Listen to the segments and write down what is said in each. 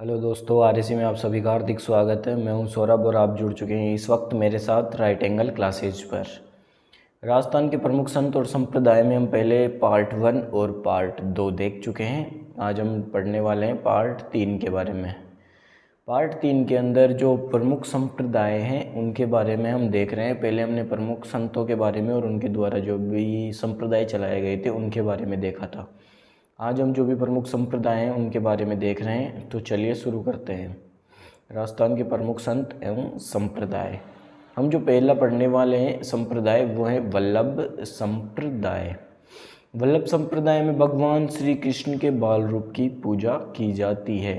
Hello दोस्तों, RAC में आप सभी का हार्दिक स्वागत है। मैं हूं सौरभ और आप जुड़ चुके हैं इस वक्त मेरे साथ राइट एंगल क्लासेज पर। राजस्थान के प्रमुख संत और संप्रदाय में हम पहले पार्ट 1 और पार्ट 2 देख चुके हैं। आज हम पढ़ने वाले हैं पार्ट 3 के बारे में। पार्ट 3 के अंदर जो प्रमुख संप्रदाय हैं उनके बारे में हम देख रहे हैं। पहले हमने प्रमुख संतों के बारे में और उनके द्वारा जो भी संप्रदाय चलाए गए थे उनके बारे में देखा था। आज हम जो भी प्रमुख संप्रदाय हैं उनके बारे में देख रहे हैं। तो चलिए शुरू करते हैं। राजस्थान के प्रमुख संत एवं संप्रदाय। हम जो पहला पढ़ने वाले हैं संप्रदाय वो है वल्लभ संप्रदाय। वल्लभ संप्रदाय में भगवान श्री कृष्ण के बाल रूप की पूजा की जाती है।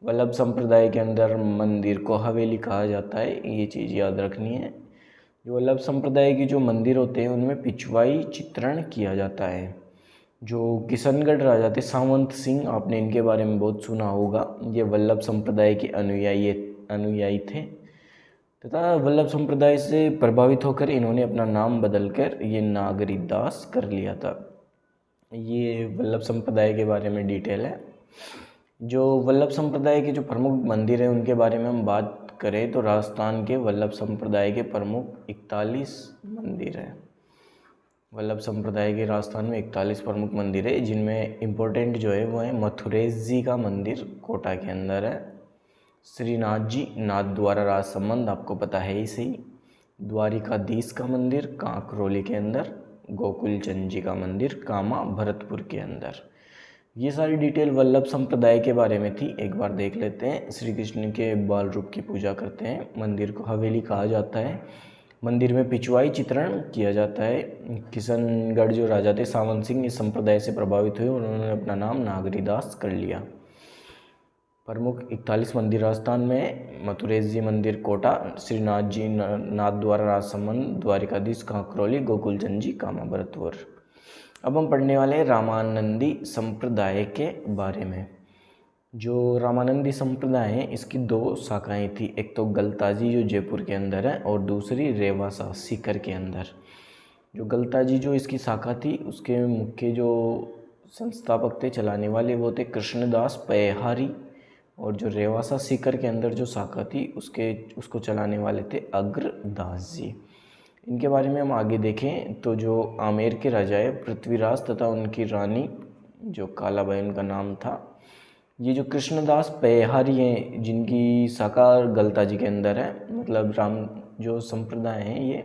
वल्लभ संप्रदाय के अंदर मंदिर को हवेली कहा जाता है, ये चीज़ याद रखनी है। जो वल्लभ संप्रदाय की जो मंदिर होते हैं उनमें पिछवाई चित्रण किया जाता है। जो किशनगढ़ राजा थे सावंत सिंह, आपने इनके बारे में बहुत सुना होगा। ये वल्लभ संप्रदाय के अनुयायी थे तथा वल्लभ संप्रदाय से प्रभावित होकर इन्होंने अपना नाम बदलकर ये नागरी दास कर लिया था। ये वल्लभ संप्रदाय के बारे में डिटेल है। जो वल्लभ संप्रदाय के जो प्रमुख मंदिर हैं उनके बारे में हम बात करें तो राजस्थान के वल्लभ संप्रदाय के प्रमुख 41 मंदिर हैं। वल्लभ संप्रदाय के राजस्थान में 41 प्रमुख मंदिर है, जिनमें इम्पोर्टेंट जो है वो है मथुरेश जी का मंदिर कोटा के अंदर है। श्रीनाथ जी नाथ द्वारा राज संबंध आपको पता है ही सही। द्वारिकाधीश का मंदिर कांकरोली के अंदर। गोकुल चंद जी का मंदिर कामा भरतपुर के अंदर। ये सारी डिटेल वल्लभ संप्रदाय के बारे में थी, एक बार देख लेते हैं। श्री कृष्ण के बाल रूप की पूजा करते हैं। मंदिर को हवेली कहा जाता है। मंदिर में पिछवाई चित्रण किया जाता है। किशनगढ़ जो राजा थे सावंत सिंह इस संप्रदाय से प्रभावित हुए, उन्होंने अपना नाम नागरीदास कर लिया। प्रमुख 41 मंदिर राजस्थान में मथुरेश जी मंदिर कोटा, श्रीनाथ जी नाथ द्वारा राज संबंध, द्वारिकाधीश कांकरोली, गोकुल चंद जी कामा भरतपुर। अब हम पढ़ने वाले हैं रामानंदी संप्रदाय के बारे में। जो रामानंदी संप्रदाय है इसकी 2 शाखाएं थी। एक तो गलताजी जो जयपुर के अंदर है और दूसरी रेवासा सीकर के अंदर। जो गलताजी जो इसकी शाखा थी उसके मुख्य जो संस्थापक थे, चलाने वाले, वो थे कृष्णदास पयहारी। और जो रेवासा सीकर के अंदर जो शाखा थी उसको चलाने वाले थे अग्रदास जी। इनके बारे में हम आगे देखें तो जो आमेर के राजा है पृथ्वीराज तथा उनकी रानी जो कालाबाई उनका नाम था, ये जो कृष्णदास पयहारी हैं जिनकी शाखा गलताजी के अंदर है, मतलब राम जो संप्रदाय हैं ये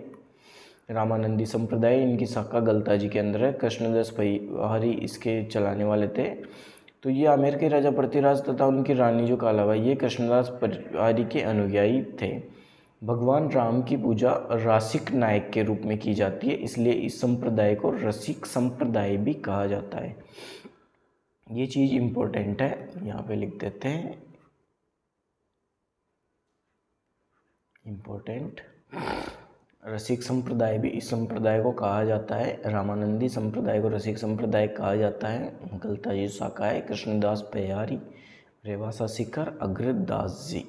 रामानंदी संप्रदाय, इनकी शाखा गलताजी के अंदर है। कृष्णदास पयहारी इसके चलाने वाले थे। तो ये आमेर के राजा पृथ्वीराज तथा उनकी रानी जो कालाबाई, ये कृष्णदास पयहारी के अनुयायी थे। भगवान राम की पूजा रासिक नायक के रूप में की जाती है, इसलिए इस संप्रदाय को रसिक संप्रदाय भी कहा जाता है। ये चीज़ इम्पोर्टेंट है, यहाँ पे लिख देते हैं इम्पोर्टेंट। रसिक संप्रदाय भी इस संप्रदाय को कहा जाता है। रामानंदी संप्रदाय को रसिक संप्रदाय कहा जाता है। गलताजी शाखा है कृष्णदास पयहारी, रेवासा सीकर अग्रदास जी।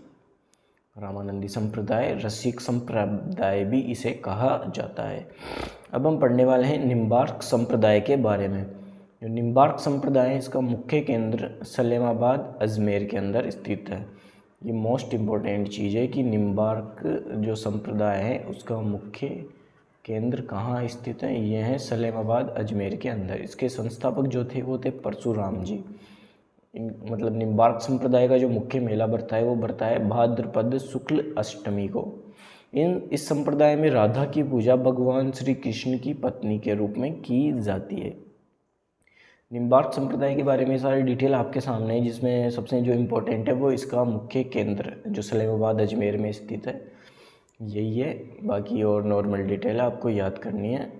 रामानंदी संप्रदाय, रसिक संप्रदाय भी इसे कहा जाता है। अब हम पढ़ने वाले हैं निम्बार्क संप्रदाय के बारे में। जो निम्बार्क संप्रदाय है इसका मुख्य केंद्र सलेमाबाद अजमेर के अंदर स्थित है। ये मोस्ट इम्पोर्टेंट चीज़ है कि निम्बार्क जो संप्रदाय है उसका मुख्य केंद्र कहाँ स्थित है, ये है सलेमाबाद अजमेर के अंदर। इसके संस्थापक जो थे वो थे परशुराम जी। मतलब निम्बार्क संप्रदाय का जो मुख्य मेला बढ़ता है वो बढ़ता है भाद्रपद शुक्ल अष्टमी को। इस संप्रदाय में राधा की पूजा भगवान श्री कृष्ण की पत्नी के रूप में की जाती है। निम्बार्क संप्रदाय के बारे में सारी डिटेल आपके सामने है, जिसमें सबसे जो इम्पोर्टेंट है वो इसका मुख्य केंद्र जो सलेमाबाद अजमेर में स्थित है, यही है। बाकी और नॉर्मल डिटेल आपको याद करनी है।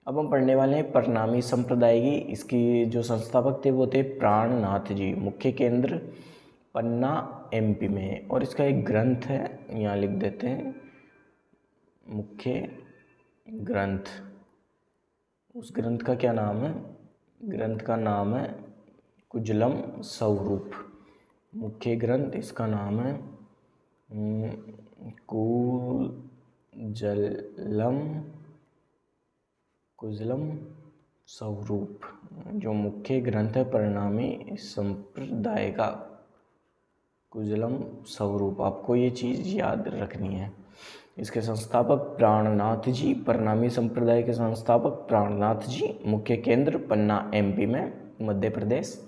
अब हम पढ़ने वाले हैं परनामी संप्रदाय की। इसकी जो संस्थापक थे वो थे प्राणनाथ जी। मुख्य केंद्र पन्ना एमपी में है और इसका एक ग्रंथ है, यहाँ लिख देते हैं मुख्य ग्रंथ। उस ग्रंथ का क्या नाम है? ग्रंथ का नाम है कुजलम स्वरूप। मुख्य ग्रंथ इसका नाम है कुजलम स्वरूप। जो मुख्य ग्रंथ है परिणामी संप्रदाय का, कुजलम स्वरूप, आपको ये चीज़ याद रखनी है। इसके संस्थापक प्राणनाथ जी, प्रणामी संप्रदाय के संस्थापक प्राणनाथ जी, मुख्य केंद्र पन्ना MP में, मध्य प्रदेश।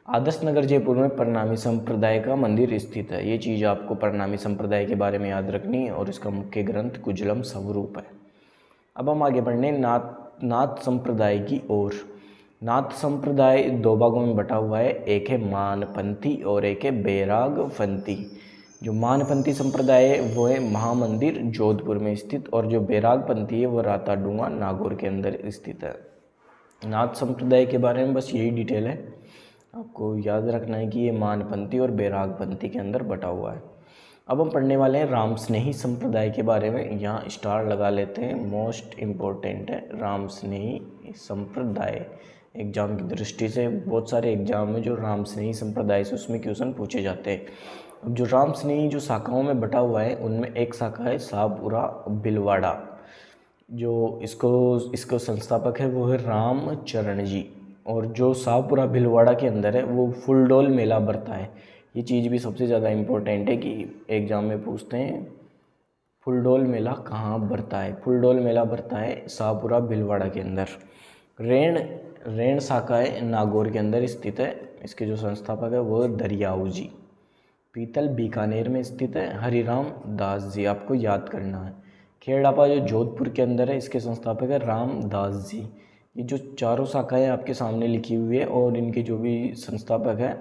आदर्श नगर जयपुर में प्रणामी संप्रदाय का मंदिर स्थित है। ये चीज़ आपको प्रणामी संप्रदाय के बारे में याद रखनी है और इसका मुख्य ग्रंथ कुजलम स्वरूप है। अब हम आगे बढ़ने नाथ संप्रदाय की ओर। नाथ संप्रदाय दो भागों में बटा हुआ है, एक है मानपंथी और एक है बैरागपंथी। जो मानपंथी संप्रदाय है वो है महामंदिर जोधपुर में स्थित, और जो बैरागपंथी है वो राताडूंगा नागौर के अंदर स्थित है। नाथ संप्रदाय के बारे में बस यही डिटेल है, आपको याद रखना है कि ये मानपंथी और बैरागपंथी के अंदर बटा हुआ है। अब हम पढ़ने वाले हैं राम स्नेही संप्रदाय के बारे में। यहाँ स्टार लगा लेते हैं, मोस्ट इम्पोर्टेंट है राम स्नेही संप्रदाय। एग्जाम की दृष्टि से बहुत सारे एग्जाम में जो राम स्नेही संप्रदाय से उसमें क्वेश्चन पूछे जाते हैं। अब जो राम स्नेही जो शाखाओं में बटा हुआ है उनमें एक शाखा है शाहपुरा भिलवाड़ा। जो इसको संस्थापक है वो है रामचरण जी, और जो शाहपुरा भिलवाड़ा के अंदर है वो फुलडोल मेला बरता है। ये चीज़ भी सबसे ज़्यादा इम्पोर्टेंट है कि एग्ज़ाम में पूछते हैं फुलडोल मेला कहाँ बरता है। फुलडोल मेला बरता है शाहपुरा भिलवाड़ा के अंदर। रेण शाखा है नागौर के अंदर स्थित है। इसके जो संस्थापक है वो दरियाऊ जी। पीतल बीकानेर में स्थित है, हरिराम दास जी, आपको याद करना है। खेड़ापा जो जोधपुर के अंदर है, इसके संस्थापक है रामदास जी। ये जो चारों शाखाएँ आपके सामने लिखी हुई है और इनके जो भी संस्थापक है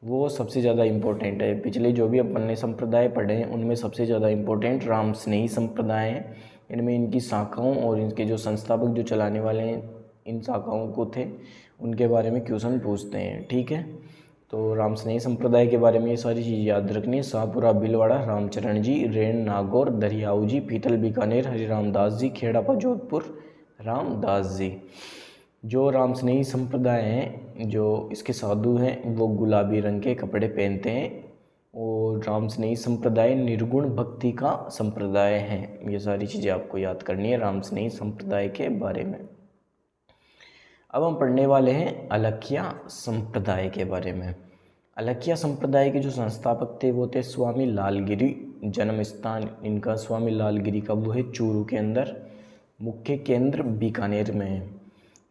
वो सबसे ज़्यादा इम्पोर्टेंट है। पिछले जो भी अपन ने संप्रदाय पढ़े हैं उनमें सबसे ज़्यादा इम्पोर्टेंट राम स्नेही संप्रदाय है। इनमें इनकी शाखाओं और इनके जो संस्थापक जो चलाने वाले हैं इन शाखाओं को थे उनके बारे में क्वेश्चन पूछते हैं, ठीक है। तो राम स्नेही संप्रदाय के बारे में ये सारी चीज़ याद रखनी है। शाहपुरा भिलवाड़ा रामचरण जी, रेण नागौर दरियाऊ जी, पीतल बीकानेर हरिराम दास जी, खेड़ापा जोधपुर रामदास जी। जो राम स्नेही संप्रदाय हैं, जो इसके साधु हैं वो गुलाबी रंग के कपड़े पहनते हैं, और राम स्नेही संप्रदाय निर्गुण भक्ति का संप्रदाय है। ये सारी चीज़ें आपको याद करनी है राम स्नेही संप्रदाय के बारे में। अब हम पढ़ने वाले हैं अलखिया संप्रदाय के बारे में। अलखिया संप्रदाय के जो संस्थापक थे वो थे स्वामी लालगिरी। जन्म स्थान इनका स्वामी लालगिरी का वो है चूरू के अंदर, मुख्य केंद्र बीकानेर में है।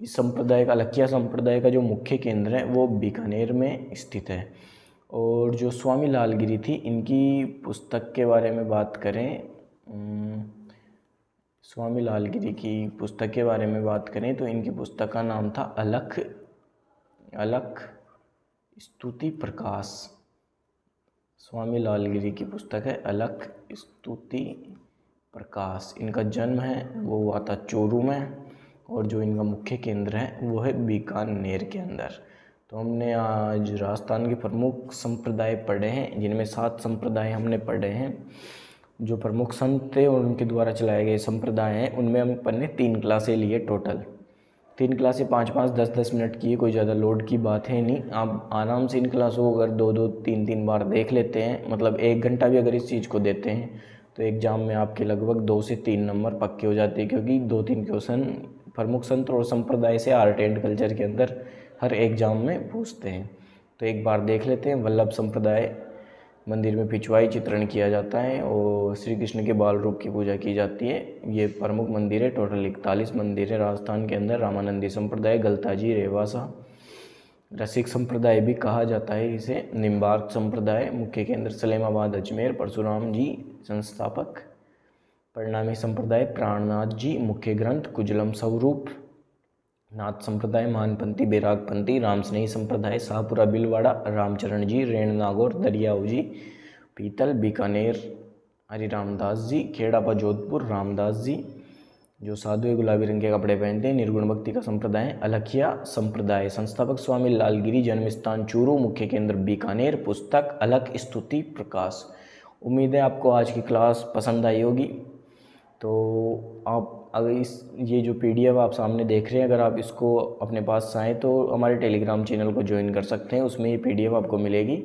इस संप्रदाय का अलखिया संप्रदाय का जो मुख्य केंद्र है वो बीकानेर में स्थित है। और जो स्वामी लालगिरी थी इनकी पुस्तक के बारे में बात करें, स्वामी लालगिरी की पुस्तक के बारे में बात करें तो इनकी पुस्तक का नाम था अलख स्तुति प्रकाश। स्वामी लालगिरी की पुस्तक है अलख स्तुति प्रकाश। इनका जन्म है वो हुआ था चूरू में, और जो इनका मुख्य केंद्र है वो है बीकानेर के अंदर। तो हमने आज राजस्थान के प्रमुख संप्रदाय पढ़े हैं, जिनमें 7 संप्रदाय हमने पढ़े हैं। जो प्रमुख संत थे और उनके द्वारा चलाए गए संप्रदाय हैं उनमें हमने 3 क्लासें लिए टोटल। 3 क्लासें 5-5, 10-10 मिनट की है, कोई ज़्यादा लोड की बात है नहीं। आप आराम से इन क्लासों को अगर 2-2, 3-3 बार देख लेते हैं, मतलब 1 घंटा भी अगर इस चीज़ को देते हैं तो एग्ज़ाम में आपके लगभग 2 से 3 नंबर पक्के हो जाते हैं, क्योंकि 2-3 क्वेश्चन प्रमुख संत और संप्रदाय से आर्ट एंड कल्चर के अंदर हर एग्ज़ाम में पूछते हैं। तो एक बार देख लेते हैं। वल्लभ संप्रदाय मंदिर में पिछवाई चित्रण किया जाता है और श्री कृष्ण के बाल रूप की पूजा की जाती है। ये प्रमुख मंदिर है, टोटल 41 मंदिर है राजस्थान के अंदर। रामानंदी संप्रदाय, गलताजी, रेवासा, रसिक संप्रदाय भी कहा जाता है इसे। निम्बार्क संप्रदाय, मुख्य केंद्र सलेमाबाद अजमेर, परशुराम जी संस्थापक। प्रणामी संप्रदाय प्राणनाथ जी, मुख्य ग्रंथ कुजलम स्वरूप। नाथ संप्रदाय मानपंथी बैरागपंथी। राम स्नेही संप्रदाय शाहपुरा भिलवाड़ा रामचरण जी, रेण नागौर दरियाऊ जी, पीतल बीकानेर हरिराम दास जी, खेड़ापा जोधपुर रामदास जी। जो साधु गुलाबी रंग के कपड़े पहनते हैं, निर्गुण भक्ति का संप्रदाय। अलखिया संप्रदाय, संस्थापक स्वामी लालगिरी, जन्म स्थान चूरू, मुख्य केंद्र बीकानेर, पुस्तक अलख स्तुति प्रकाश। उम्मीद है आपको आज की क्लास पसंद आई होगी। तो आप अगर ये जो PDF आप सामने देख रहे हैं, अगर आप इसको अपने पास चाहें तो हमारे टेलीग्राम चैनल को ज्वाइन कर सकते हैं, उसमें ये PDF आपको मिलेगी।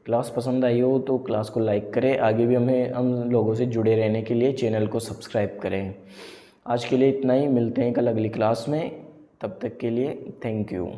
क्लास पसंद आई हो तो क्लास को लाइक करें। आगे भी हम लोगों से जुड़े रहने के लिए चैनल को सब्सक्राइब करें। आज के लिए इतना ही, मिलते हैं कल अगली क्लास में। तब तक के लिए थैंक यू।